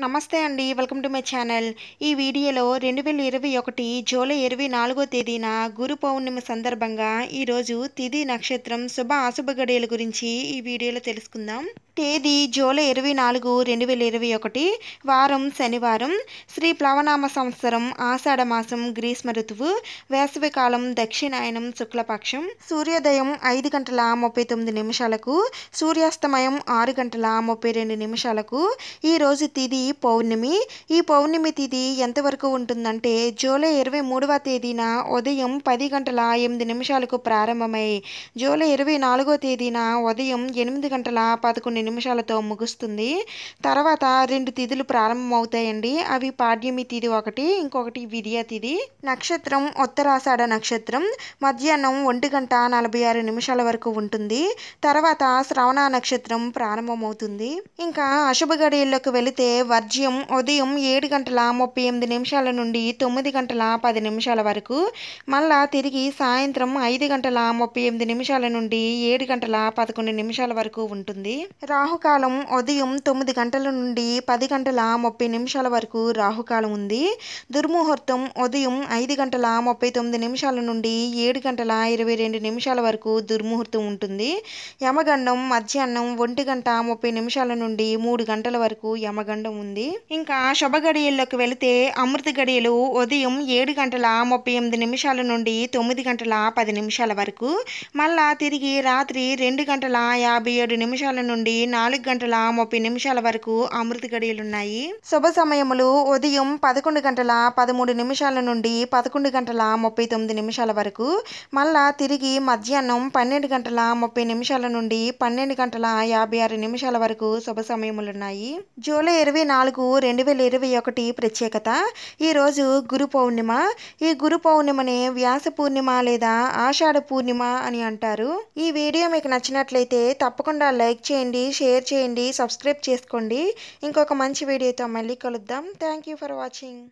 నమస్తే అండి. Welcome to my channel. ఈ వీడియోలో 2021 జూలై 24వ తేదీన గురు పౌర్ణమి సందర్భంగా ఈరోజు తిథి, నక్షత్రం, శుభ అశుభ గడియల గురించి ఈ వీడియోలో తెలుసుకుందాం. తేదీ జూలై 24, 2021, వారం శనివారం, శ్రీ ప్లవనామ సంవత్సరం, ఆషాఢ మాసం, గ్రీష్మ ఋతువు, వేసవికాలం, దక్షిణాయనం, శుక్లపక్షం. సూర్యోదయం 5:39, సూర్యాస్తమయం 6:32. ఈరోజు తిథి పౌర్ణమి. ఈ పౌర్ణమి తిథి ఎంతవరకు ఉంటుందంటే జూలై 23వ తేదీన ఉదయం 10:08 ప్రారంభమై జూలై 24వ తేదీన ఉదయం 8:11 ముగుస్తుంది. తర్వాత రెండు తిథులు ప్రారంభమవుతాయండి. అవి పాడ్యమి తిథి ఒకటి, ఇంకొకటి విద్యా తిథి. నక్షత్రం ఉత్తరాషాఢ నక్షత్రం మధ్యాహ్నం 1:46 వరకు ఉంటుంది. తర్వాత శ్రవణ నక్షత్రం ప్రారంభమవుతుంది. ఇంకా అశుభ గడియల్లోకి వెళితే వర్జ్యం ఉదయం 7:38 నుండి 9:10 వరకు, మళ్ళా తిరిగి సాయంత్రం 5:38 నుండి 7:11 వరకు ఉంటుంది. రాహుకాలం ఉదయం 9 గంటల నుండి 10:30 వరకు రాహుకాలం ఉంది. దుర్ముహూర్తం ఉదయం 5:39 నుండి 7:22 వరకు దుర్ముహూర్తం ఉంటుంది. యమగండం మధ్యాహ్నం 1:30 నుండి 3 గంటల వరకు యమగండం ఉంది. ఇంకా శుభ గడియల్లోకి వెళితే అమృత గడియలు ఉదయం 7:38 నుండి 9:10 వరకు, మళ్ళా తిరిగి రాత్రి 2:57 నుండి 4:30 వరకు అమృత గడియలున్నాయి. శుభ సమయములు ఉదయం 11:13 నుండి 11:39 వరకు, మళ్ళా తిరిగి మధ్యాహ్నం 12:30 నుండి 12:56 వరకు శుభ సమయములున్నాయి. జూలై 24, 2021 ప్రత్యేకత. ఈరోజు గురు పౌర్ణిమ. ఈ గురు పౌర్ణిమని వ్యాస పూర్ణిమ లేదా ఆషాఢ పూర్ణిమ అని అంటారు. ఈ వీడియో మీకు నచ్చినట్లయితే తప్పకుండా లైక్ చేయండి, షేర్ చేయండి, సబ్స్క్రైబ్ చేసుకోండి. ఇంకొక మంచి వీడియోతో మళ్ళీ కలుద్దాం. Thank you for watching.